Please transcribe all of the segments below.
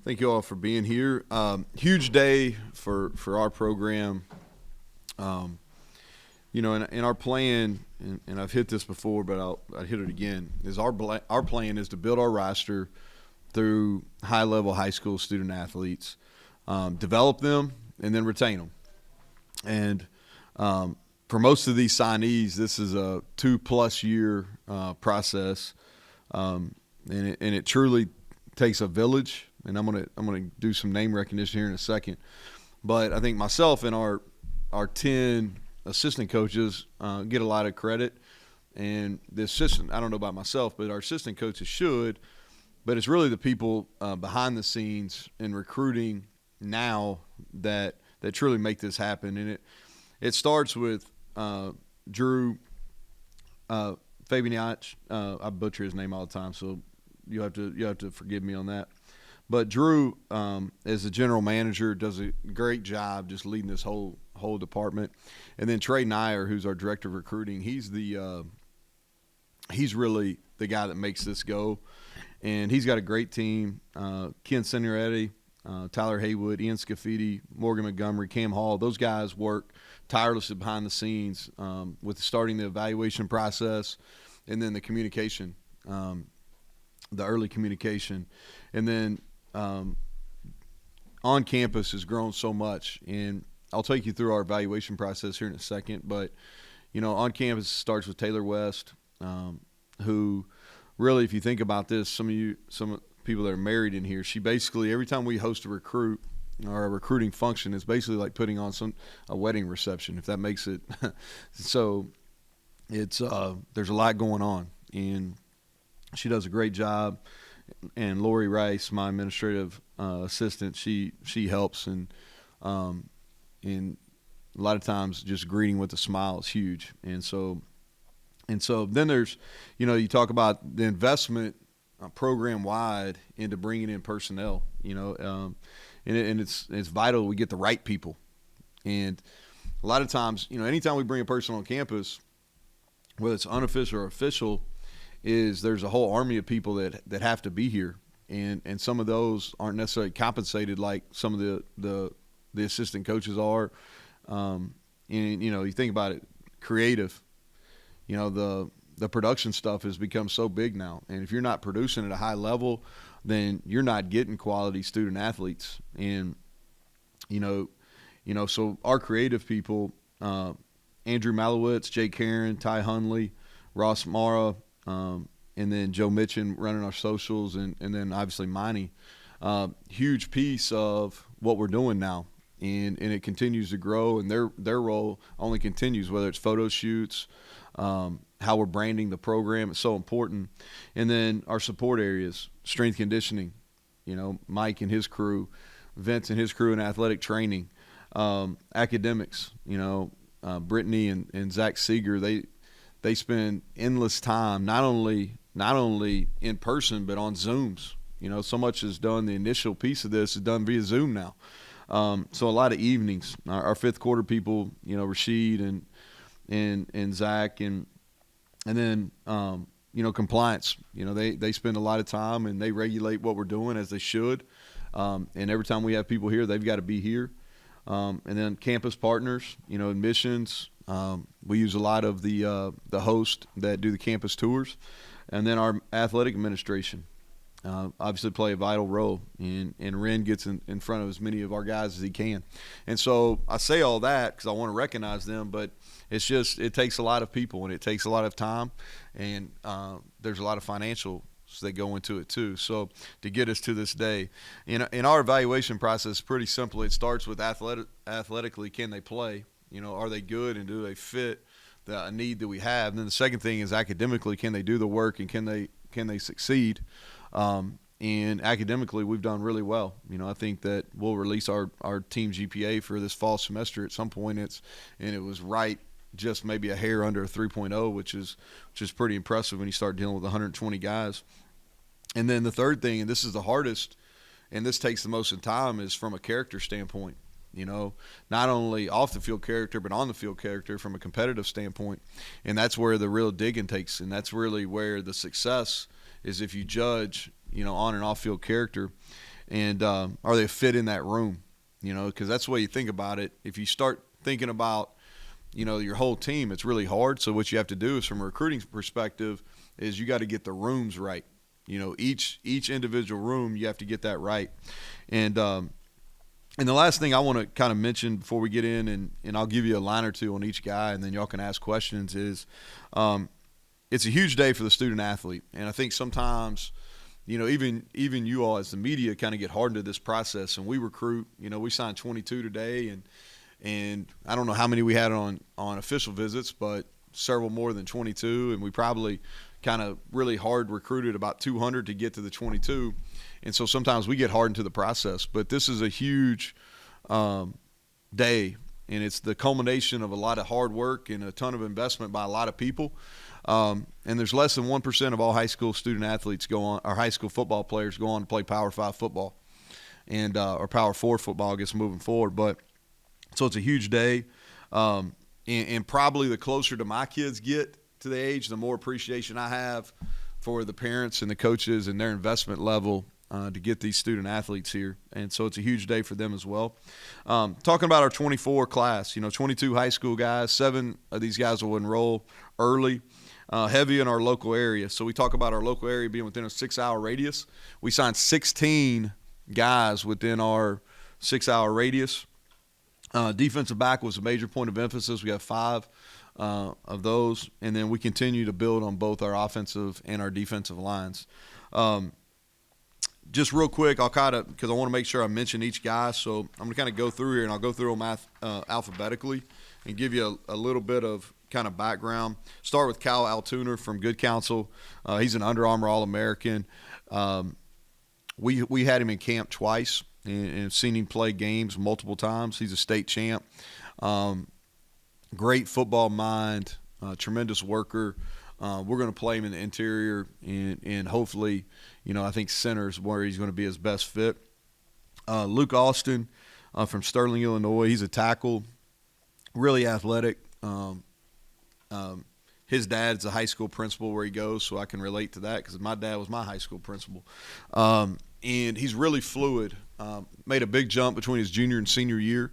Thank you all for being here. Huge day for our program. Um, in our plan, and I've hit this before, but I'll hit it again. Is our plan is to build our roster through high level high school student athletes, develop them, and then retain them. And for most of these signees, this is a 2+ year process, and it truly takes a village. And I'm gonna do some name recognition here in a second. But I think myself and our 10 assistant coaches get a lot of credit, and the assistant, I don't know about myself, but our assistant coaches should. But it's really the people behind the scenes in recruiting now that truly make this happen. And it starts with Drew Fabianich. I butcher his name all the time, so you have to forgive me on that. But Drew, as the general manager, does a great job just leading this whole department. And then Trey Nyer, who's our director of recruiting, he's really the guy that makes this go. And he's got a great team. Ken Signoretti, Tyler Haywood, Ian Scafidi, Morgan Montgomery, Cam Hall. Those guys work tirelessly behind the scenes with starting the evaluation process and then the communication, the early communication. And then on campus has grown so much. And I'll take you through our evaluation process here in a second. But, on campus starts with Taylor West, who really, if you think about this, some people that are married in here, she basically, every time we host a recruit or a recruiting function, it's basically like putting on a wedding reception, if that makes it. So it's there's a lot going on, and she does a great job. And Lori Rice, my administrative assistant, she helps, and a lot of times just greeting with a smile is huge. And so then there's, you talk about the investment program wide into bringing in personnel, and it's vital we get the right people. And a lot of times, anytime we bring a person on campus, whether it's unofficial or official, there's a whole army of people that have to be here. And some of those aren't necessarily compensated like some of the assistant coaches are. And, you think about it, creative, the production stuff has become so big now. And if you're not producing at a high level, then you're not getting quality student athletes. And, so our creative people, Andrew Malowitz, Jay Karen, Ty Hunley, Ross Mara, and then Joe Mitchin running our socials, and then obviously Miney. Huge piece of what we're doing now. And it continues to grow, and their role only continues, whether it's photo shoots, how we're branding the program. It's so important. And then our support areas, strength conditioning, Mike and his crew, Vince and his crew in athletic training, academics, Brittany and Zach Seeger, they spend endless time, not only in person, but on Zooms. So much is done. The initial piece of this is done via Zoom now. So a lot of evenings. Our fifth quarter people, Rashid and Zach, and then compliance. They spend a lot of time and they regulate what we're doing as they should. And every time we have people here, they've got to be here. And then campus partners, admissions. We use a lot of the hosts that do the campus tours, and then our athletic administration. Obviously play a vital role, and Ren gets in front of as many of our guys as he can. And so I say all that because I want to recognize them, but it takes a lot of people, and it takes a lot of time, and there's a lot of financials that go into it too. So to get us to this day, in our evaluation process, pretty simple. It starts with athletically, can they play? Are they good, and do they fit the need that we have? And then the second thing is academically, can they do the work, and can they succeed? And academically, we've done really well. I think that we'll release our team GPA for this fall semester at some point. It was right just maybe a hair under a 3.0, which is pretty impressive when you start dealing with 120 guys. And then the third thing, and this is the hardest, and this takes the most of time, is from a character standpoint. Not only off the field character, but on the field character from a competitive standpoint. And that's where the real digging takes, and that's really where the success is if you judge, on and off field character. and are they a fit in that room? Because that's the way you think about it. If you start thinking about your whole team, it's really hard. So what you have to do is, from a recruiting perspective, is you got to get the rooms right. Each individual room, you have to get that right. And the last thing I want to kind of mention before we get in, and I'll give you a line or two on each guy, and then y'all can ask questions, is it's a huge day for the student athlete. And I think sometimes, even you all as the media kind of get hardened to this process, and we recruit. We signed 22 today, and I don't know how many we had on official visits, but several more than 22, and we probably kind of really hard recruited about 200 to get to the 22. And so sometimes we get hardened to the process. But this is a huge day, and it's the culmination of a lot of hard work and a ton of investment by a lot of people. And there's less than 1% of all high school student athletes or high school football players go on to play Power 5 football and or Power 4 football, I guess, moving forward. But so it's a huge day. And probably the closer to my kids get to the age, the more appreciation I have for the parents and the coaches and their investment level to get these student athletes here. And so it's a huge day for them as well. Talking about our 24 class, 22 high school guys, 7 of these guys will enroll early, heavy in our local area. So we talk about our local area being within a 6-hour radius. We signed 16 guys within our 6-hour radius. Defensive back was a major point of emphasis. We have 5 of those, and then we continue to build on both our offensive and our defensive lines. Just real quick, I'll because I want to make sure I mention each guy, so I'm going to kind of go through here, and I'll go through them alphabetically and give you a little bit of kind of background. Start with Kyle Altuner from Good Counsel. He's an Under Armour All-American. We had him in camp twice and seen him play games multiple times. He's a state champ. Great football mind, tremendous worker. We're going to play him in the interior, and hopefully, I think center is where he's going to be his best fit. Luke Austin from Sterling, Illinois. He's a tackle, really athletic. His dad's a high school principal where he goes, so I can relate to that because my dad was my high school principal. And he's really fluid. Made a big jump between his junior and senior year.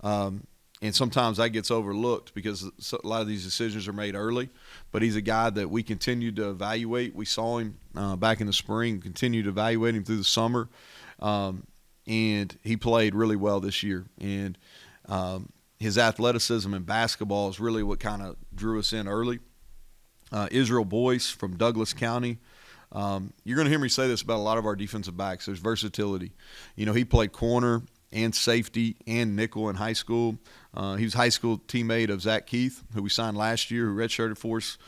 And sometimes that gets overlooked because a lot of these decisions are made early. But he's a guy that we continue to evaluate. We saw him back in the spring, continued to evaluate him through the summer. And he played really well this year. And his athleticism in basketball is really what kind of drew us in early. Israel Boyce from Douglas County. You're going to hear me say this about a lot of our defensive backs. There's versatility. He played corner and safety and nickel in high school. He was a high school teammate of Zach Keith, who we signed last year, who redshirted for us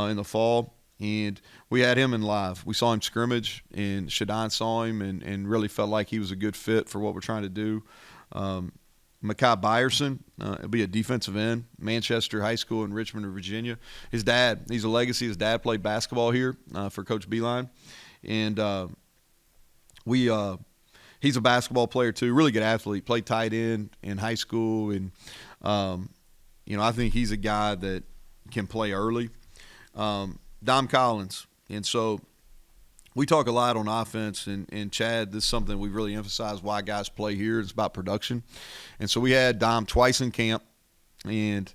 in the fall. And we had him in live. We saw him scrimmage, and Shadon saw him and really felt like he was a good fit for what we're trying to do. Makai Byerson will be a defensive end, Manchester High School in Richmond, Virginia. His dad, he's a legacy. His dad played basketball here for Coach Beeline. And he's a basketball player too, really good athlete, played tight end in high school. And, I think he's a guy that can play early. Dom Collins. And so we talk a lot on offense, and Chad, this is something we really emphasize why guys play here. It's about production. And so we had Dom twice in camp, and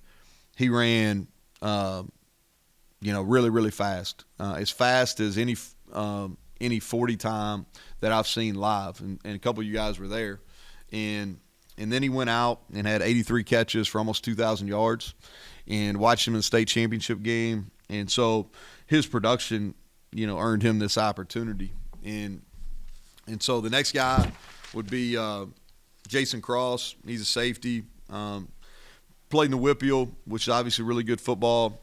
he ran, really, really fast. As fast as any 40 time that I've seen live, and a couple of you guys were there. And then he went out and had 83 catches for almost 2,000 yards, and watched him in the state championship game. And so his production, earned him this opportunity. And so the next guy would be Jason Cross. He's a safety. Played in the Whippeal, which is obviously really good football.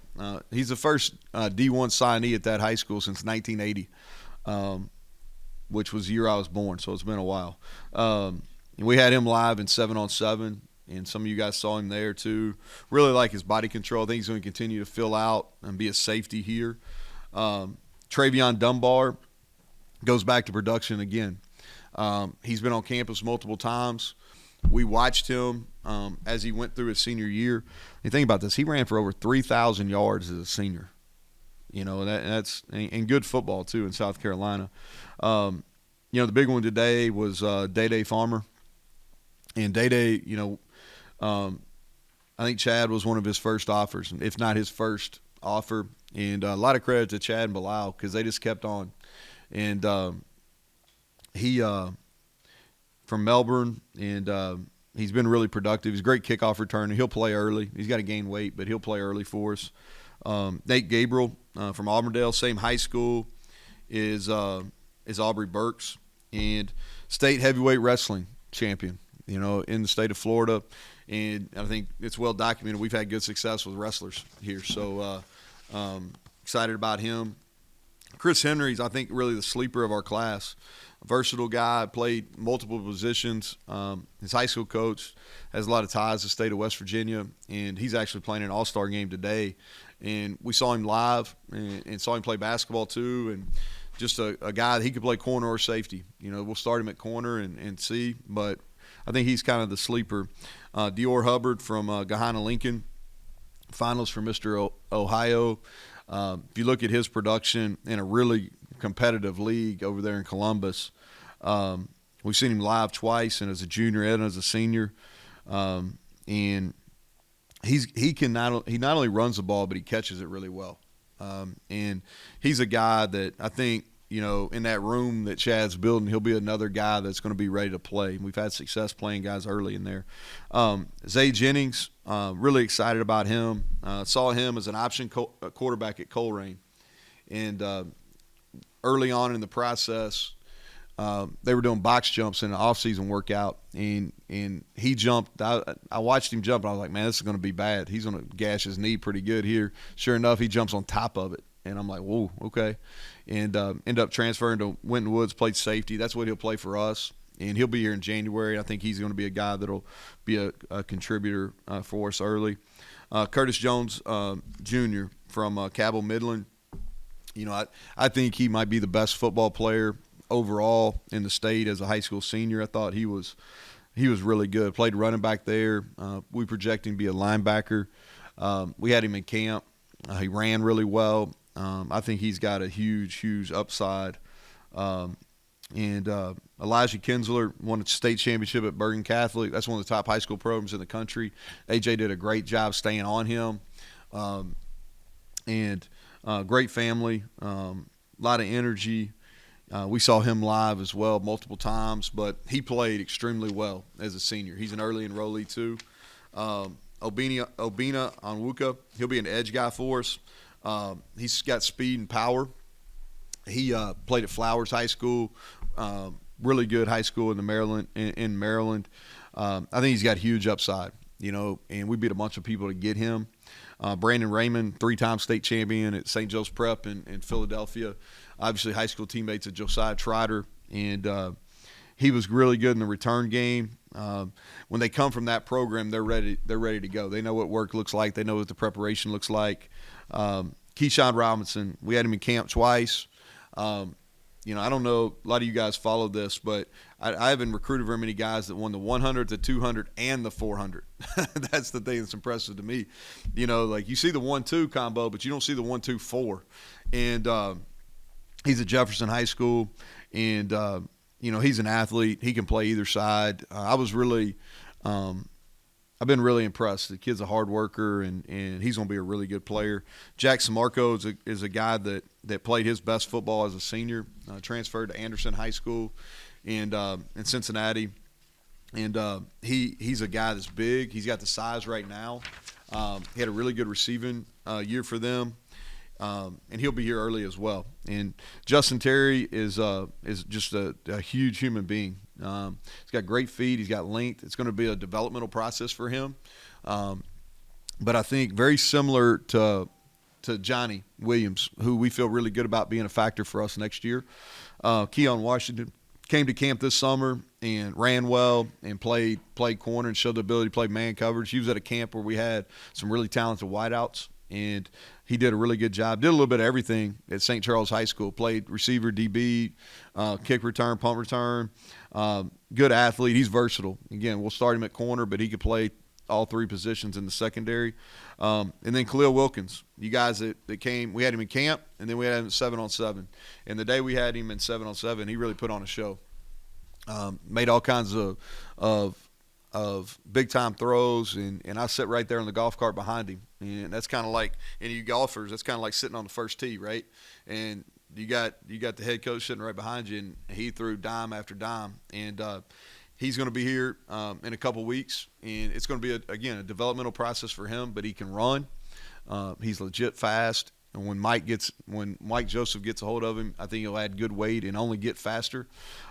He's the first D1 signee at that high school since 1980, which was the year I was born, so it's been a while. We had him live in 7-on-7, and some of you guys saw him there too. Really like his body control. I think he's going to continue to fill out and be a safety here. Travion Dunbar goes back to production again. He's been on campus multiple times. We watched him as he went through his senior year. And think about this. He ran for over 3,000 yards as a senior. That's – and good football too in South Carolina. the big one today was Day Farmer. And Day, I think Chad was one of his first offers, if not his first offer. And a lot of credit to Chad and Bilal because they just kept on. And he from Melbourne, and he's been really productive. He's a great kickoff returner. He'll play early. He's got to gain weight, but he'll play early for us. Nate Gabriel from Auburndale, same high school, is Aubrey Burks, and state heavyweight wrestling champion, in the state of Florida. And I think it's well documented. We've had good success with wrestlers here. So excited about him. Chris Henry's, I think, really the sleeper of our class. A versatile guy, played multiple positions. His high school coach has a lot of ties to the state of West Virginia, and he's actually playing an all-star game today. And we saw him live and saw him play basketball too, and just a guy that he could play corner or safety. We'll start him at corner and see, but I think he's kind of the sleeper. Dior Hubbard from Gahanna Lincoln, finals for Mr. Ohio. If you look at his production in a really competitive league over there in Columbus, we've seen him live twice, and as a junior and as a senior. And he not only runs the ball, but he catches it really well. And he's a guy that I think, in that room that Chad's building, he'll be another guy that's going to be ready to play. We've had success playing guys early in there. Zay Jennings, really excited about him. Saw him as an option quarterback at Colerain. And early on in the process, they were doing box jumps in an off-season workout, and he jumped. I watched him jump, and I was like, man, this is going to be bad. He's going to gash his knee pretty good here. Sure enough, he jumps on top of it. And I'm like, whoa, okay. And end up transferring to Winton Woods, played safety. That's what he'll play for us. And he'll be here in January. I think he's going to be a guy that'll be a contributor for us early. Curtis Jones Jr. from Cabell Midland. I think he might be the best football player overall in the state as a high school senior. I thought he was really good. Played running back there. We project him to be a linebacker. We had him in camp. He ran really well. I think he's got a huge upside. And Elijah Kinsler won a state championship at Bergen Catholic. That's one of the top high school programs in the country. AJ did a great job staying on him. And great family, a lot of energy. We saw him live as well multiple times, but he played extremely well as a senior. He's an early enrollee too. Obina Onwuka, he'll be an edge guy for us. He's got speed and power. He played at Flowers High School, really good high school in Maryland. I think he's got huge upside, and we beat a bunch of people to get him. Brandon Raymond, 3-time state champion at St. Joe's Prep in Philadelphia. Obviously, high school teammates at Josiah Trotter, and he was really good in the return game. When they come from that program, they're ready to go. They know what work looks like. They know what the preparation looks like. Keyshawn Robinson, we had him in camp twice. I don't know, a lot of you guys follow this, but I haven't recruited very many guys that won the 100, the 200, and the 400. That's the thing that's impressive to me. Like you see the 1-2 combo, but you don't see the 1-2-4. And he's at Jefferson High School, and he's an athlete. He can play either side. I've been really impressed. The kid's a hard worker, and he's going to be a really good player. Jackson Marco is a guy that played his best football as a senior, transferred to Anderson High School in Cincinnati. And he's a guy that's big. He's got the size right now. He had a really good receiving year for them. And he'll be here early as well. And Justin Terry is just a huge human being. He's got great feet. He's got length. It's going to be a developmental process for him. But I think very similar to Johnny Williams, who we feel really good about being a factor for us next year. Keon Washington came to camp this summer and ran well and played corner and showed the ability to play man coverage. He was at a camp where we had some really talented wideouts, and he did a really good job. Did a little bit of everything at St. Charles High School. Played receiver, DB, kick return, punt return. Good athlete. He's versatile. Again, we'll start him at corner, but he could play all three positions in the secondary. And then Khalil Wilkins, you guys that came, we had him in camp, and then we had him at 7-on-7. And the day we had him in 7-on-7, he really put on a show. Made all kinds of big time throws, and I sit right there on the golf cart behind him, and that's kind of like any of you golfers, that's kind of like sitting on the first tee, right? And you got the head coach sitting right behind you, and he threw dime after dime, and he's going to be here in a couple weeks, and it's going to be a developmental process for him, but he can run. He's legit fast. And when Mike Joseph gets a hold of him, I think he'll add good weight and only get faster.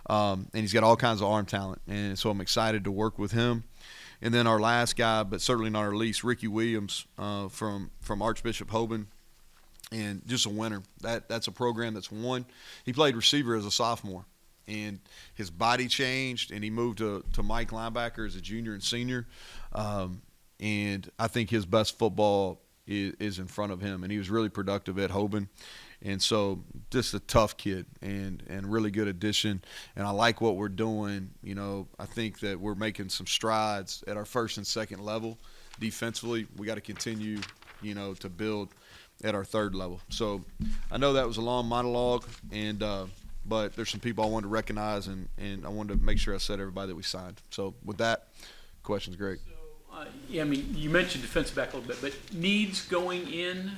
And he's got all kinds of arm talent. And so I'm excited to work with him. And then our last guy, but certainly not our least, Ricky Williams from Archbishop Hoban. And just a winner. That's a program that's won. He played receiver as a sophomore. And his body changed, and he moved to Mike linebacker as a junior and senior. And I think his best football is in front of him, and he was really productive at Hoban. And so just a tough kid and really good addition. And I like what we're doing. You know, I think that we're making some strides at our first and second level defensively. We got to continue, to build at our third level. So I know that was a long monologue, and but there's some people I wanted to recognize, and I wanted to make sure I said everybody that we signed. So with that, question's great. Yeah, I mean, you mentioned defensive back a little bit, but needs going in,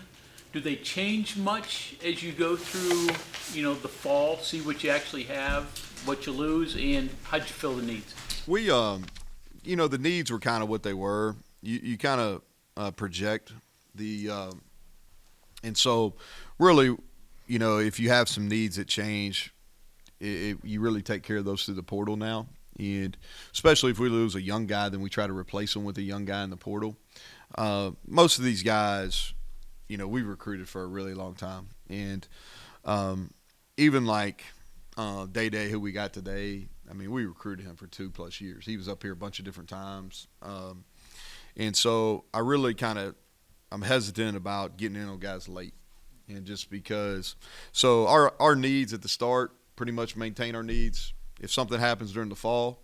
do they change much as you go through, the fall, see what you actually have, what you lose, and how'd you fill the needs? We, the needs were kind of what they were. You kind of project the, and so really, if you have some needs that change, you really take care of those through the portal now. And especially if we lose a young guy, then we try to replace him with a young guy in the portal. Most of these guys, we recruited for a really long time. And even like Day, who we got today, I mean, we recruited him for 2+ years. He was up here a bunch of different times. And so I really I'm hesitant about getting in on guys late. And just because – so our needs at the start pretty much maintain our needs. If something happens during the fall,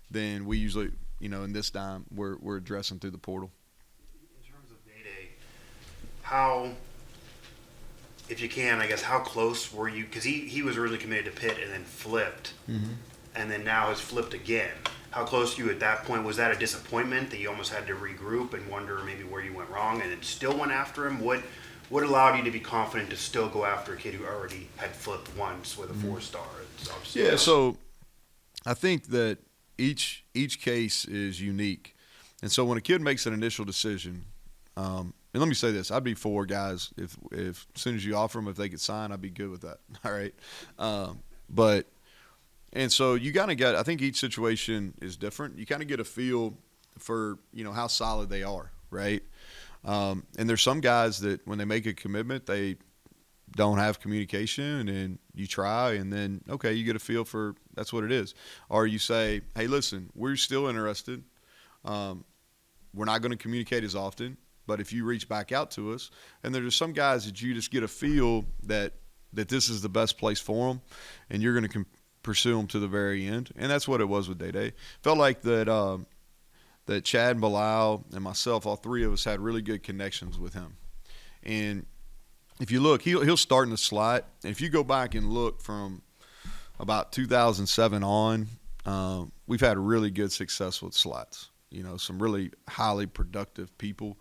then we usually, in this time, we're addressing through the portal. In terms of Day, how, if you can, I guess, how close were you? Because he was originally committed to Pitt and then flipped, and then now has flipped again. How close were you at that point? Was that a disappointment that you almost had to regroup and wonder maybe where you went wrong and then still went after him? What allowed you to be confident to still go after a kid who already had flipped once with a 4-star? Yeah, so I think that each case is unique. And so when a kid makes an initial decision, and let me say this, I'd be for guys, if as soon as you offer them, if they could sign, I'd be good with that. All right. And so you kind of I think each situation is different. You kind of get a feel for, how solid they are, right? And there's some guys that when they make a commitment, they don't have communication, and you try, and then, okay, you get a feel for that's what it is. Or you say, hey, listen, we're still interested. We're not going to communicate as often, but if you reach back out to us, and there's some guys that you just get a feel that this is the best place for them, and you're going to pursue them to the very end. And that's what it was with Day. Felt like that Chad, Bilal, and myself, all three of us had really good connections with him. And if you look, he'll start in the slot. And if you go back and look from about 2007 on, we've had really good success with slots. Some really highly productive people.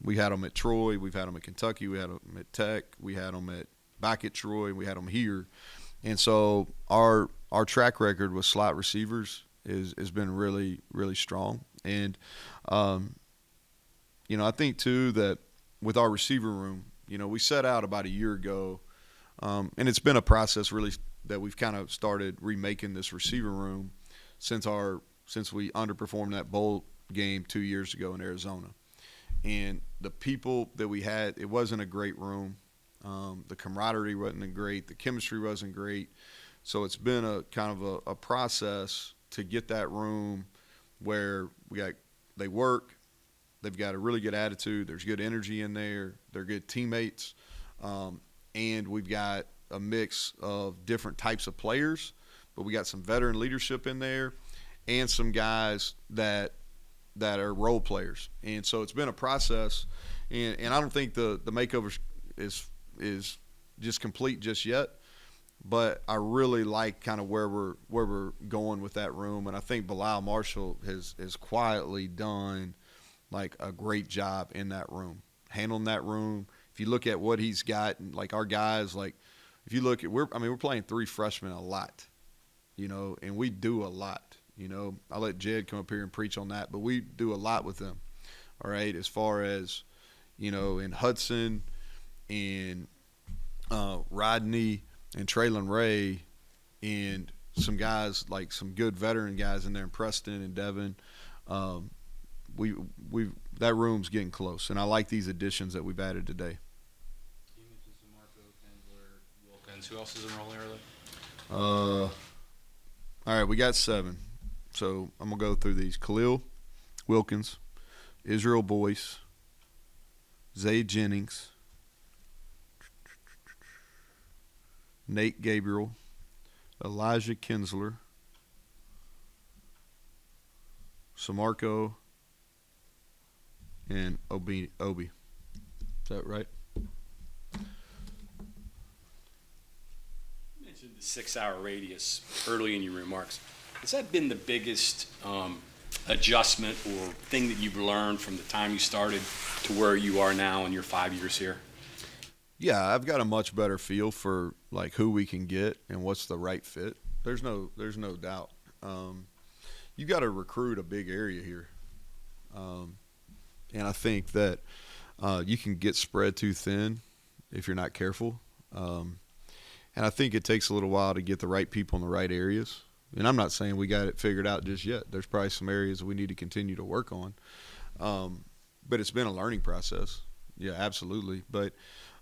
We had them at Troy. We've had them at Kentucky. We had them at Tech. We had them back at Troy. We had them here. And so our track record with slot receivers has been really, really strong. And, I think, too, that with our receiver room, we set out about a year ago, and it's been a process really that we've kind of started remaking this receiver room since we underperformed that bowl game 2 years ago in Arizona. And the people that we had, it wasn't a great room. The camaraderie wasn't great. The chemistry wasn't great. So it's been a kind of a process to get that room where they work. They've got a really good attitude. There's good energy in there. They're good teammates. And we've got a mix of different types of players, but we got some veteran leadership in there and some guys that that are role players. And so it's been a process, and I don't think the makeover is just complete just yet. But I really like kind of where we're going with that room, and I think Bilal Marshall has quietly done like a great job in that room, handling that room. If you look at what he's got, like our guys, like if you look at we're playing 3 freshmen a lot, and we do a lot. I'll let Jed come up here and preach on that, but we do a lot with them. All right, as far as in Hudson and Rodney and Traylon Ray and some guys, like some good veteran guys in there, and Preston and Devin. We that room's getting close, and I like these additions that we've added today. You mentioned Marco, Kendler, Wilkins. Who else is enrolling early? All right, we got 7. So I'm gonna go through these: Khalil Wilkins, Israel Boyce, Zay Jennings, Nate Gabriel, Elijah Kinsler, Samarco, and Obi. Is that right? You mentioned the 6-hour radius early in your remarks. Has that been the biggest adjustment or thing that you've learned from the time you started to where you are now in your 5 years here? Yeah, I've got a much better feel for like who we can get and what's the right fit. There's no doubt. You got to recruit a big area here, and I think that you can get spread too thin if you're not careful. And I think it takes a little while to get the right people in the right areas. And I'm not saying we got it figured out just yet. There's probably some areas that we need to continue to work on. But it's been a learning process. Yeah, absolutely. But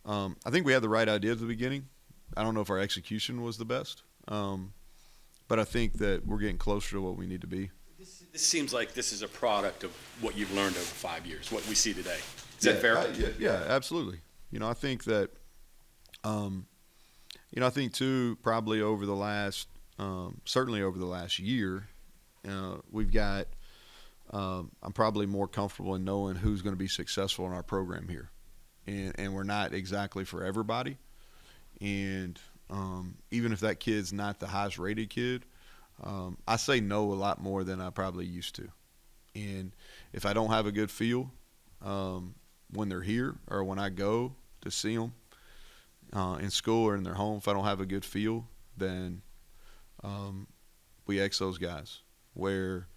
I think we had the right idea at the beginning. I don't know if our execution was the best. But I think that we're getting closer to what we need to be. This seems like this is a product of what you've learned over 5 years, what we see today. Is that fair? Yeah, absolutely. I think that, I think too, probably over the last, certainly over the last year, we've got, I'm probably more comfortable in knowing who's going to be successful in our program here. And we're not exactly for everybody. And even if that kid's not the highest rated kid, I say no a lot more than I probably used to. And if I don't have a good feel when they're here or when I go to see them in school or in their home, if I don't have a good feel, then we X those guys. Where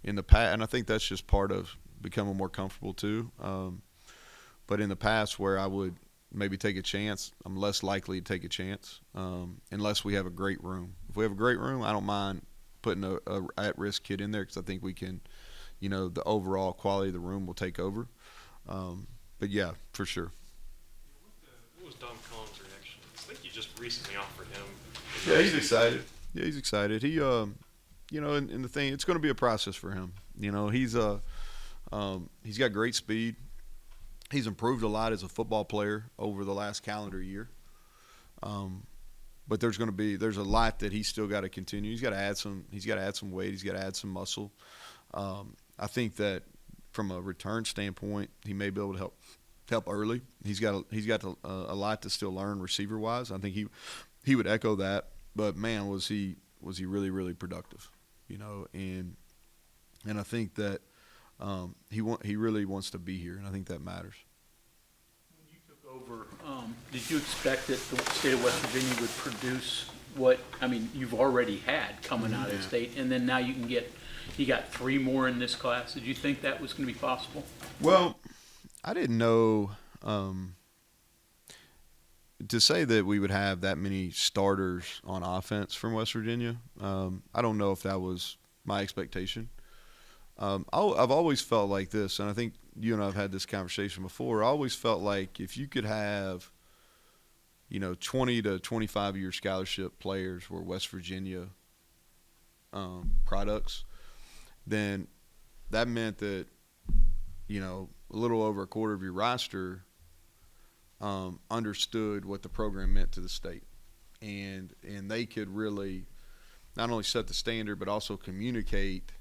in the past, and I think that's just part of becoming more comfortable too. But in the past where I would maybe take a chance, I'm less likely to take a chance unless we have a great room. If we have a great room, I don't mind putting a at-risk kid in there because I think we can, the overall quality of the room will take over. But, yeah, for sure. What was Dom Collins' reaction? I think you just recently offered him. Yeah, he's excited. Yeah, he's excited. He, and the thing, it's going to be a process for him. He's got great speed. He's improved a lot as a football player over the last calendar year. But there's a lot that he's still got to continue. He's got to add some weight. He's got to add some muscle. I think that from a return standpoint, he may be able to help early. He's got a lot to still learn receiver wise. I think he would echo that. But man, was he really, really productive, and I think that he really wants to be here, and I think that matters. When you took over, did you expect that the state of West Virginia would produce what you've already had coming out of the state, and then now you got 3 more in this class? Did you think that was going to be possible? Well, I didn't know to say that we would have that many starters on offense from West Virginia. I don't know if that was my expectation. I've always felt like this, and I think you and I have had this conversation before. I always felt like if you could have, 20 to 25-year scholarship players were West Virginia products, then that meant that, a little over a quarter of your roster understood what the program meant to the state. And they could really not only set the standard but also communicate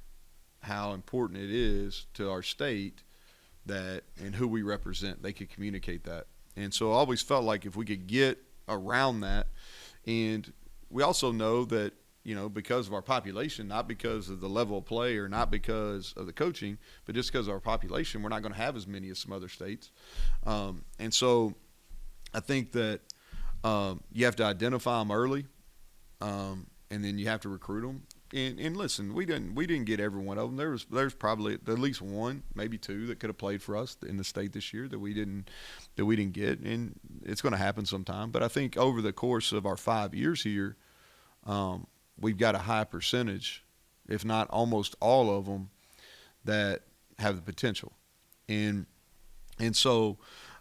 how important it is to our state that and who we represent. They could communicate that. And so I always felt like if we could get around that, and we also know that, because of our population, not because of the level of play or not because of the coaching, but just because of our population, we're not going to have as many as some other states. And so I think that you have to identify them early, and then you have to recruit them. And listen, we didn't get every one of them. There's probably at least one, maybe two that could have played for us in the state this year that we didn't get, and it's going to happen sometime. But I think over the course of our 5 years here, we've got a high percentage, if not almost all of them, that have the potential, and so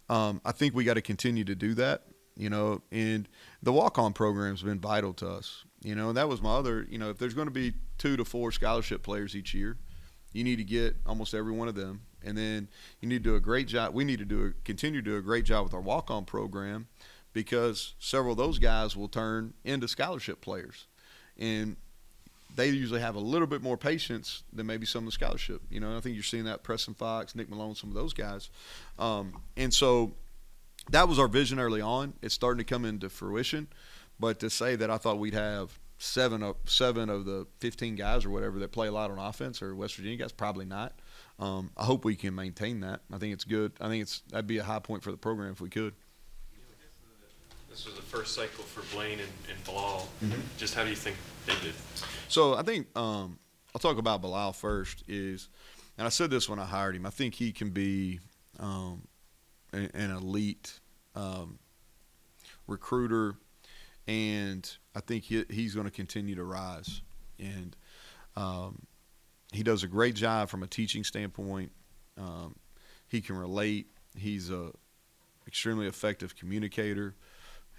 I think we got to continue to do that. And the walk-on program has been vital to us. And that was my other, if there's going to be 2 to 4 scholarship players each year, you need to get almost every one of them. And then you need to do a great job. We need to continue to do a great job with our walk-on program, because several of those guys will turn into scholarship players. And they usually have a little bit more patience than maybe some of the scholarship. I think you're seeing that Preston Fox, Nick Malone, some of those guys. And so that was our vision early on. It's starting to come into fruition. But to say that I thought we'd have seven of the 15 guys or whatever that play a lot on offense or West Virginia guys, probably not. I hope we can maintain that. I think it's good. I think that'd be a high point for the program if we could. This was the first cycle for Blaine and Bilal. Just how do you think they did? So I think I'll talk about Bilal first. And I said this when I hired him, I think he can be an elite recruiter, and I think he's going to continue to rise. And he does a great job from a teaching standpoint. He can relate. He's a extremely effective communicator.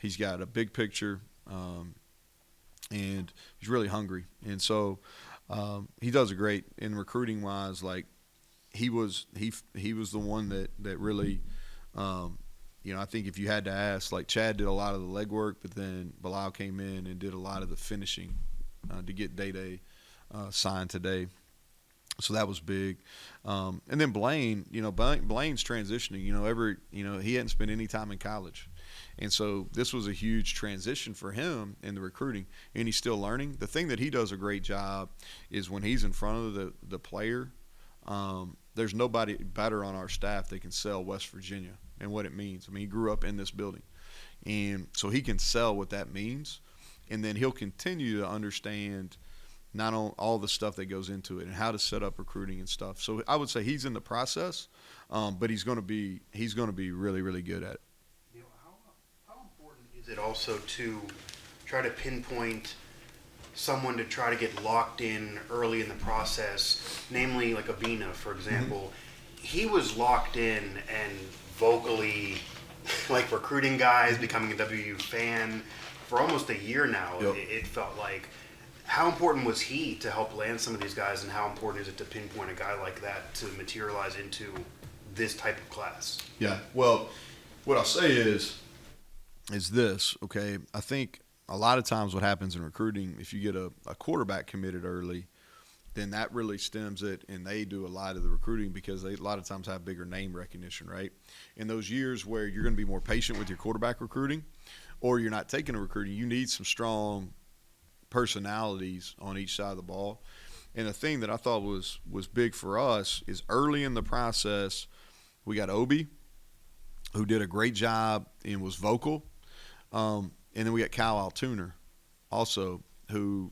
He's got a big picture, and he's really hungry. And so he does a great in recruiting wise. Like he was the one that really, I think if you had to ask, like Chad did a lot of the legwork, but then Bilal came in and did a lot of the finishing to get Day signed today. So that was big. And then Blaine, Blaine's transitioning. He hadn't spent any time in college. And so this was a huge transition for him in the recruiting, and he's still learning. The thing that he does a great job is when he's in front of the player, there's nobody better on our staff that can sell West Virginia and what it means. I mean, he grew up in this building, and so he can sell what that means, and then he'll continue to understand not on all the stuff that goes into it and how to set up recruiting and stuff. So I would say he's in the process, but he's going to be really, really good at it. How important is it also to try to pinpoint someone to try to get locked in early in the process, namely like Abina, for example? He was locked in and vocally like recruiting guys, becoming a WU fan for almost a year now. Yep. It felt like. How important was he to help land some of these guys, and how important is it to pinpoint a guy like that to materialize into this type of class? Yeah. Well, what I'll say is this, okay? I think a lot of times what happens in recruiting, if you get a quarterback committed early, then that really stems it, and they do a lot of the recruiting because they a lot of times have bigger name recognition, right? In those years where you're going to be more patient with your quarterback recruiting, or you're not taking a recruiting, you need some strong personalities on each side of the ball. And the thing that I thought was big for us is early in the process, we got Obi, who did a great job and was vocal. And then we got Kyle Altuner also, and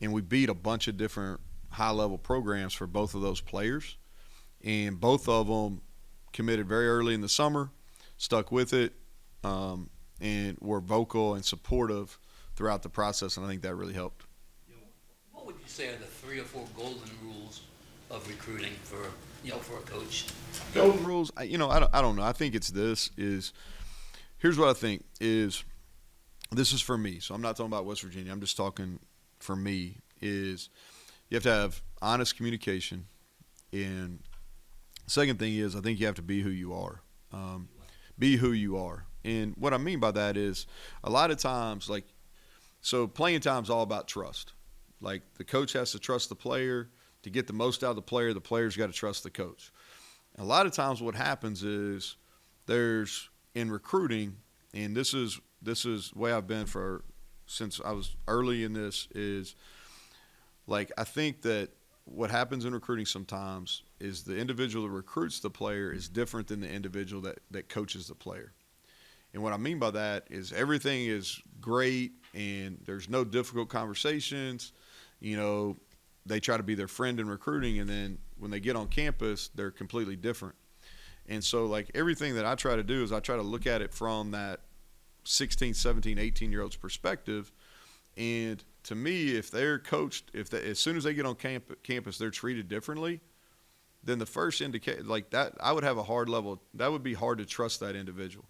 we beat a bunch of different high-level programs for both of those players. And both of them committed very early in the summer, stuck with it, and were vocal and supportive throughout the process, and I think that really helped. What would you say are the 3 or 4 golden rules of recruiting for a coach? Golden rules, I don't know. I think it's here's what I think is, this is for me, so I'm not talking about West Virginia. I'm just talking for me, is you have to have honest communication, and the second thing is I think you have to be who you are. Be who you are. And what I mean by that is a lot of times, so playing time is all about trust. Like the coach has to trust the player, to get the most out of the player's got to trust the coach. A lot of times what happens is in recruiting, and this is the way I've been since I was early in this, is like I think that what happens in recruiting sometimes is the individual that recruits the player is different than the individual that coaches the player. And what I mean by that is everything is great and there's no difficult conversations. You know, they try to be their friend in recruiting, and then when they get on campus, they're completely different. And so, like, everything that I try to do is I try to look at it from that 16, 17, 18-year-old's perspective. And to me, if they're coached, as soon as they get on campus, they're treated differently, then the first indicate like that, I would have a hard level. That would be hard to trust that individual.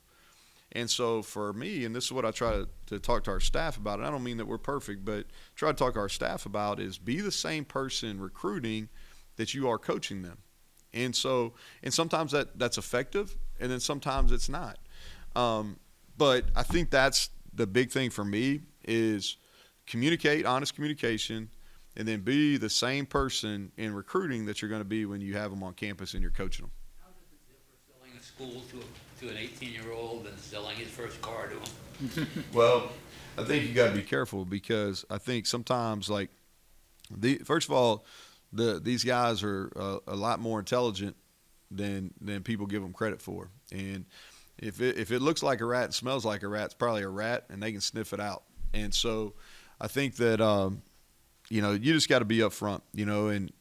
And so for me, and this is what I try to talk to our staff about, and I don't mean that we're perfect, but try to talk to our staff about is be the same person recruiting that you are coaching them. And so, and sometimes that's effective, and then sometimes it's not. But I think that's the big thing for me is communicate, honest communication, and then be the same person in recruiting that you're going to be when you have them on campus and you're coaching them. How does it differ selling a school to an 18-year-old than selling his first car to him? Well, I think you got to be careful because I think sometimes, like, first of all, these guys are a lot more intelligent than people give them credit for. And if it looks like a rat and smells like a rat, it's probably a rat, and they can sniff it out. And so I think that you know, you just got to be upfront, you know, and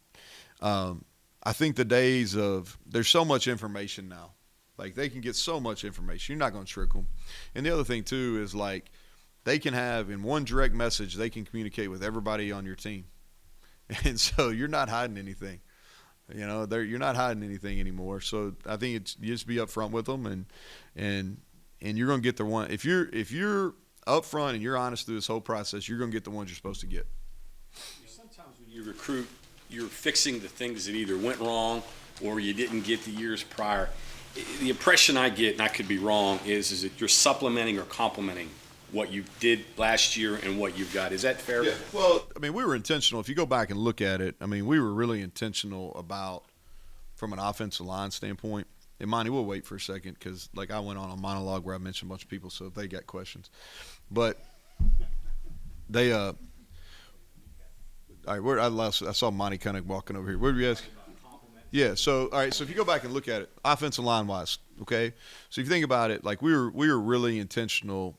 I think the days of there's so much information now. Like, they can get so much information. You're not going to trick them. And the other thing, too, is, like, they can have in one direct message, they can communicate with everybody on your team. And so you're not hiding anything. You know, you're not hiding anything anymore. So I think you just be upfront with them, and you're going to get the one. If you're upfront and you're honest through this whole process, you're going to get the ones you're supposed to get. Sometimes when you recruit, you're fixing the things that either went wrong or you didn't get the years prior. The impression I get, and I could be wrong, is that you're supplementing or complementing what you did last year and what you've got. Is that fair? Yeah. Well, I mean, we were intentional. If you go back and look at it, I mean, we were really intentional about, from an offensive line standpoint. And Monty, we'll wait for a second because, like, I went on a monologue where I mentioned a bunch of people, so they got questions. But they all right, I saw Monty kind of walking over here. What did you ask? Yeah, so, all right, so if you go back and look at it, offensive line-wise, okay? So if you think about it, like, we were really intentional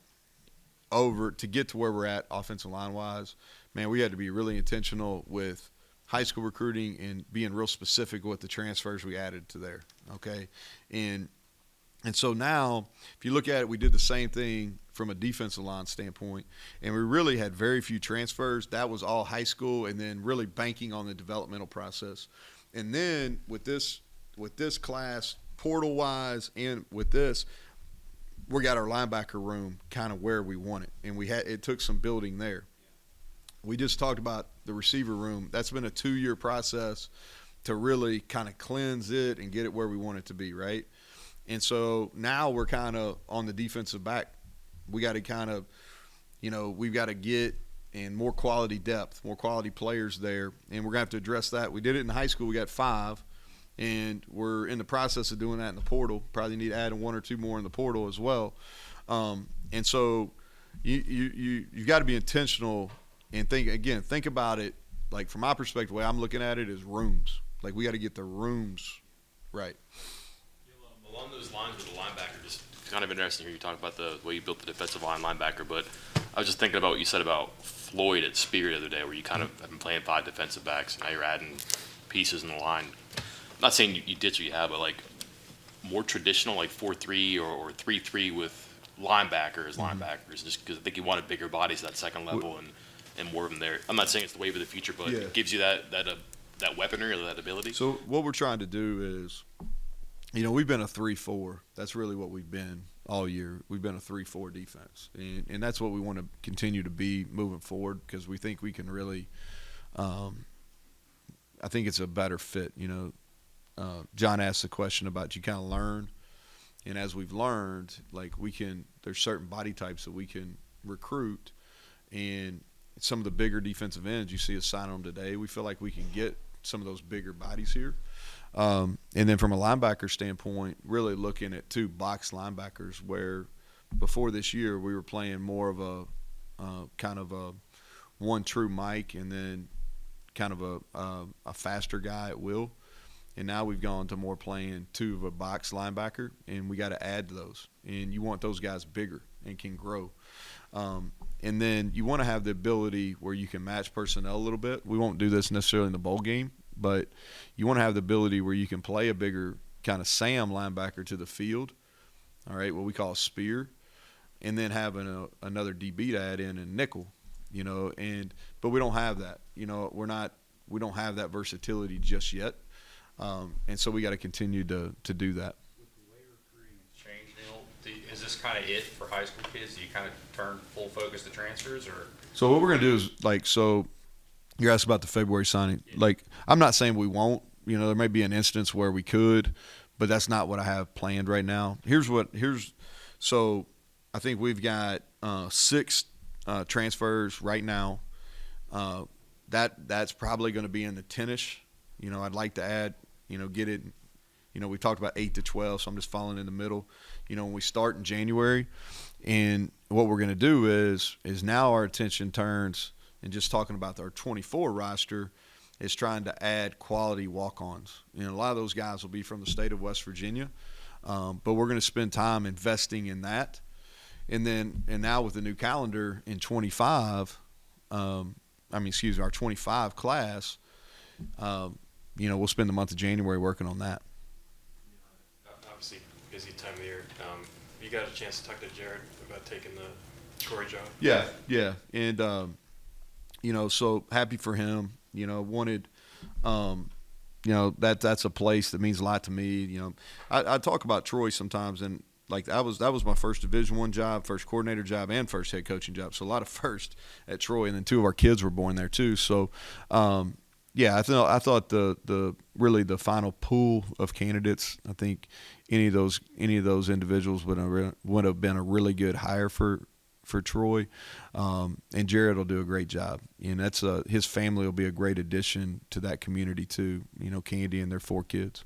to get to where we're at offensive line-wise. Man, we had to be really intentional with high school recruiting and being real specific with the transfers we added to there, okay? And so now, if you look at it, we did the same thing from a defensive line standpoint, and we really had very few transfers. That was all high school, and then really banking on the developmental process. And then with this class, portal-wise, and with this, we got our linebacker room kind of where we want it, and it took some building there. We just talked about the receiver room. That's been a 2-year process to really kind of cleanse it and get it where we want it to be, right? And so now we're kind of on the defensive back. We got to kind of, you know, we've got to get in more quality depth, more quality players there, and we're going to have to address that. We did it in high school. We got 5, and we're in the process of doing that in the portal. Probably need to add 1 or 2 more in the portal as well. And so you've got to be intentional and think about it, like, from my perspective, the way I'm looking at it is rooms. Like, we got to get the rooms right. Along those lines with the linebacker, just kind of interesting here. You talk about the way you built the defensive line linebacker, but I was just thinking about what you said about Floyd at Spear the other day, where you kind of have been playing 5 defensive backs, and now you're adding pieces in the line. I'm not saying you ditch what you have, but, like, more traditional, like 4-3 or 3-3 with linebackers, just because I think you wanted bigger bodies at that second level and more of them there. I'm not saying it's the wave of the future, but it gives you that weaponry or that ability. So what we're trying to do is, you know, we've been a 3-4. That's really what we've been all year. We've been a 3-4 defense, and that's what we want to continue to be moving forward because we think we can really I think it's a better fit. You know, John asked the question about you kind of learn, and as we've learned, like, there's certain body types that we can recruit, and some of the bigger defensive ends, you see us sign them today. We feel like we can get some of those bigger bodies here. And then from a linebacker standpoint, really looking at 2 box linebackers where before this year we were playing more of a kind of a one true Mike and then kind of a faster guy at will. And now we've gone to more playing 2 of a box linebacker, and we got to add to those. And you want those guys bigger and can grow. And then you want to have the ability where you can match personnel a little bit. We won't do this necessarily in the bowl game, but you want to have the ability where you can play a bigger kind of Sam linebacker to the field, all right, what we call a spear, and then having another DB to add in and nickel, you know. But we don't have that. You know, we don't have that versatility just yet. And so we got to continue to do that. With the way recruiting has changed, Neal, is this kind of it for high school kids? Do you kind of turn full focus to transfers, or? So what we're going to do is, so you're asked about the February signing. Like, I'm not saying we won't. You know, there may be an instance where we could, but that's not what I have planned right now. So I think we've got 6 transfers right now. That's probably going to be in the 10-ish. You know, I'd like to add, get it, we talked about 8 to 12, so I'm just falling in the middle. When we start in January, and what we're going to do is now our attention turns, and just talking about our 24 roster, is trying to add quality walk-ons. A lot of those guys will be from the state of West Virginia, but we're going to spend time investing in that. And now with the new calendar in 25, our 25 class, we'll spend the month of January working on that. Obviously, busy time of year. You got a chance to talk to Jared about taking the Troy job? Yeah. And, so happy for him. Wanted, that's a place that means a lot to me. I talk about Troy sometimes, and like that was my first Division I job, first coordinator job, and first head coaching job. So a lot of first at Troy, and then 2 of our kids were born there too. So, I thought the really the final pool of candidates, I think any of those individuals would have been a really good hire for Troy, and Jared will do a great job. And that's his family will be a great addition to that community too. Candy and their 4 kids.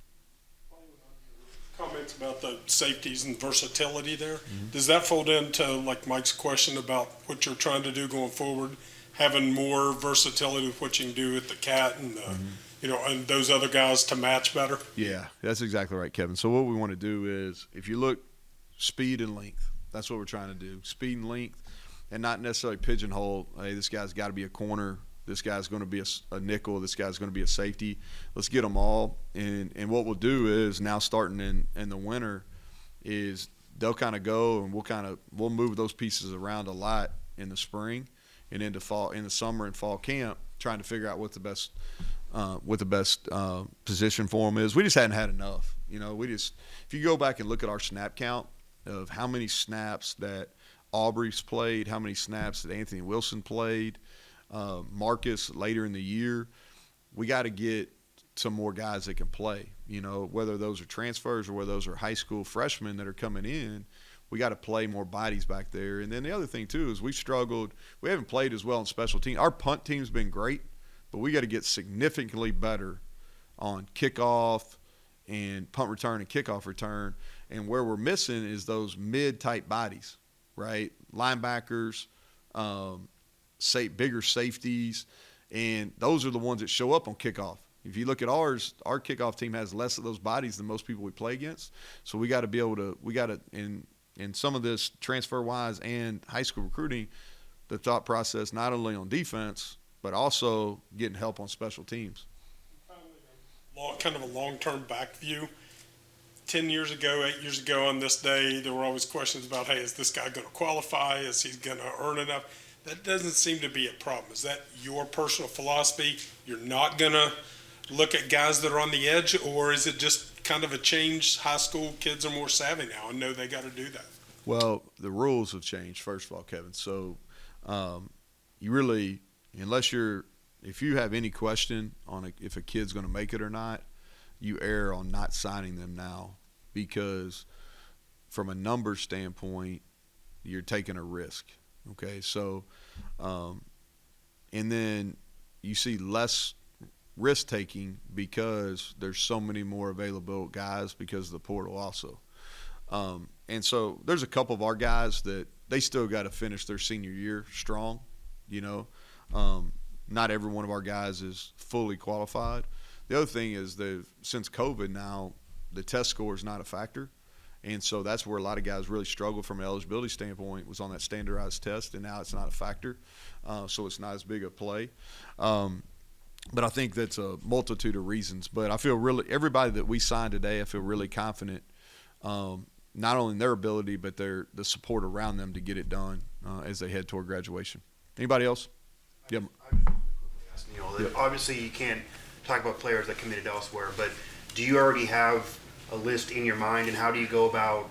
Comments about the safeties and versatility there. Mm-hmm. Does that fold into like Mike's question about what you're trying to do going forward, having more versatility with what you can do with the cat and and those other guys to match better? Yeah, that's exactly right, Kevin. So what we want to do is, if you look, speed and length. That's what we're trying to do. Speed and length, and not necessarily pigeonhole. Hey, this guy's got to be a corner. This guy's going to be a nickel. This guy's going to be a safety. Let's get them all. And what we'll do is now, starting in the winter, is they'll kind of go, and we'll move those pieces around a lot in the spring and into fall, in the summer and fall camp, trying to figure out what the best position for them is. We just hadn't had enough. If you go back and look at our snap count of how many snaps that Aubrey's played, how many snaps that Anthony Wilson played, Marcus later in the year, we got to get some more guys that can play. Whether those are transfers or whether those are high school freshmen that are coming in, we got to play more bodies back there. And then the other thing too is we haven't played as well in special teams. Our punt team's been great, but we got to get significantly better on kickoff and punt return and kickoff return. And where we're missing is those mid-type bodies, right? Linebackers, bigger safeties, and those are the ones that show up on kickoff. If you look at ours, our kickoff team has less of those bodies than most people we play against. So we got to be able to in some of this transfer-wise and high school recruiting, the thought process not only on defense but also getting help on special teams. Kind of a long-term back view. 10 years ago, 8 years ago on this day, there were always questions about, hey, is this guy going to qualify? Is he going to earn enough? That doesn't seem to be a problem. Is that your personal philosophy? You're not going to look at guys that are on the edge, or is it just kind of a change? High school kids are more savvy now and know they got to do that. Well, the rules have changed, first of all, Kevin. So you really, if you have any question on if a kid's going to make it or not, you err on not signing them now, because from a numbers standpoint, you're taking a risk. Okay, so and then you see less risk taking because there's so many more available guys because of the portal also. And so there's a couple of our guys that they still got to finish their senior year strong, you know. Not every one of our guys is fully qualified. The other thing is that since COVID now, the test score is not a factor. And so that's where a lot of guys really struggle from an eligibility standpoint, was on that standardized test, and now it's not a factor. So it's not as big a play. But I think that's a multitude of reasons. But I feel really – everybody that we signed today, I feel really confident, not only in their ability but the support around them to get it done as they head toward graduation. Anybody else? I just want to quickly ask Neal, that obviously you can't talk about players that committed elsewhere, but do you already have a list in your mind, and how do you go about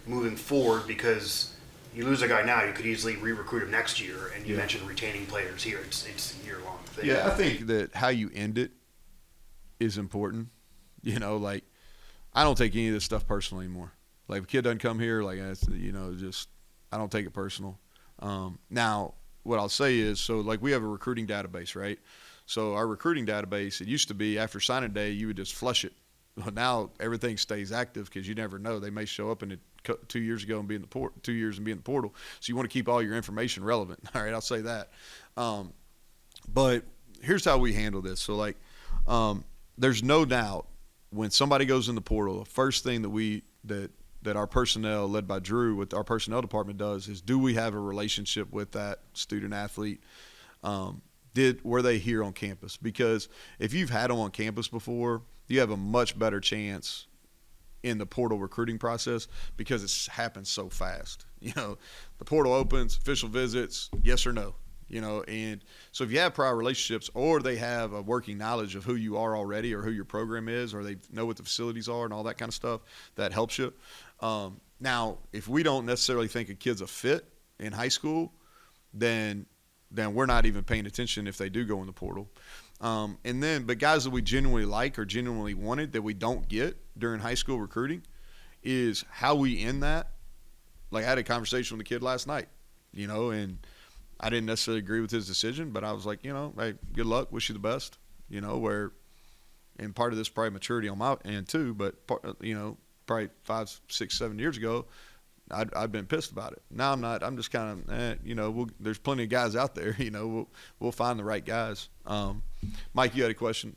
moving forward? Because you lose a guy now, you could easily re-recruit him next year, and you mentioned retaining players here. It's a year-long thing. Yeah, I think that how you end it is important. You know, like, I don't take any of this stuff personal anymore. Like, if a kid doesn't come here, like, you know, just I don't take it personal. Now, what I'll say is, so, like, we have a recruiting database, right? So our recruiting database, it used to be after signing day, you would just flush it. Well, now everything stays active because you never know. They may show up in it 2 years ago and be in the 2 years and be in the portal. So you want to keep all your information relevant. All right, I'll say that. But here's how we handle this. So, like, there's no doubt when somebody goes in the portal, the first thing that our personnel, led by Drew, with our personnel department does is, do we have a relationship with that student athlete? Were they here on campus? Because if you've had them on campus before, you have a much better chance in the portal recruiting process because it happens so fast. You know, the portal opens, official visits, yes or no. You know, and so if you have prior relationships, or they have a working knowledge of who you are already, or who your program is, or they know what the facilities are and all that kind of stuff, that helps you. Now, if we don't necessarily think a kid's a fit in high school, then we're not even paying attention if they do go in the portal. But guys that we genuinely like or genuinely wanted that we don't get during high school recruiting, is how we end that. Like, I had a conversation with a kid last night, you know, and I didn't necessarily agree with his decision, but I was like, you know, hey, good luck, wish you the best, you know, and part of this probably maturity on my end too, but, you know, probably 5, 6, 7 years ago, I'd been pissed about it. Now I'm not. I'm just kind of, you know, there's plenty of guys out there. You know, we'll find the right guys. Mike, you had a question?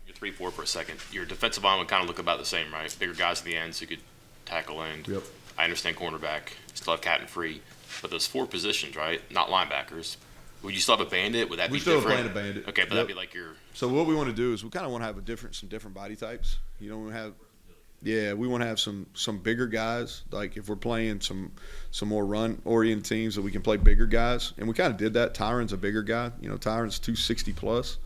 Your 3-4 for a second. Your defensive line would kind of look about the same, right? Bigger guys at the ends who could tackle end. Yep. I understand cornerback. Still have Captain Free. But those 4 positions, right? Not linebackers. Would you still have a bandit? Would that be different? We still have a bandit. Okay, but that'd be like your. So what we want to do is we kind of want to have some different body types. You know, we want to have some bigger guys. Like, if we're playing some more run-oriented teams, that we can play bigger guys. And we kind of did that. Tyron's a bigger guy. You know, Tyron's 260 plus.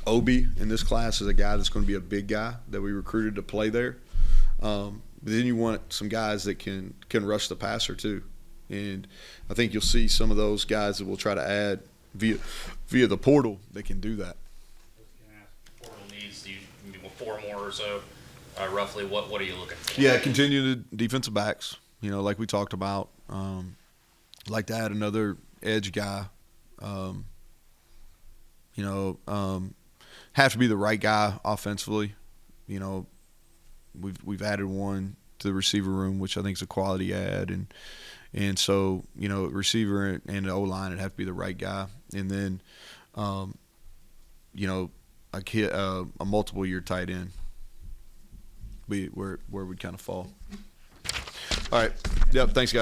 Obi in this class is a guy that's going to be a big guy that we recruited to play there. But then you want some guys that can rush the passer too. And I think you'll see some of those guys that we'll try to add via the portal that can do that. Portal needs, maybe 4 more or so, roughly. What are you looking for? Yeah, continue the defensive backs. You know, like we talked about. Like to add another edge guy. Have to be the right guy offensively. You know, we've added one to the receiver room, which I think is a quality add, and so, you know, receiver and the O-line would have to be the right guy, and then you know, a multiple year tight end be where we'd kind of fall. All right. Yep. Thanks, guys.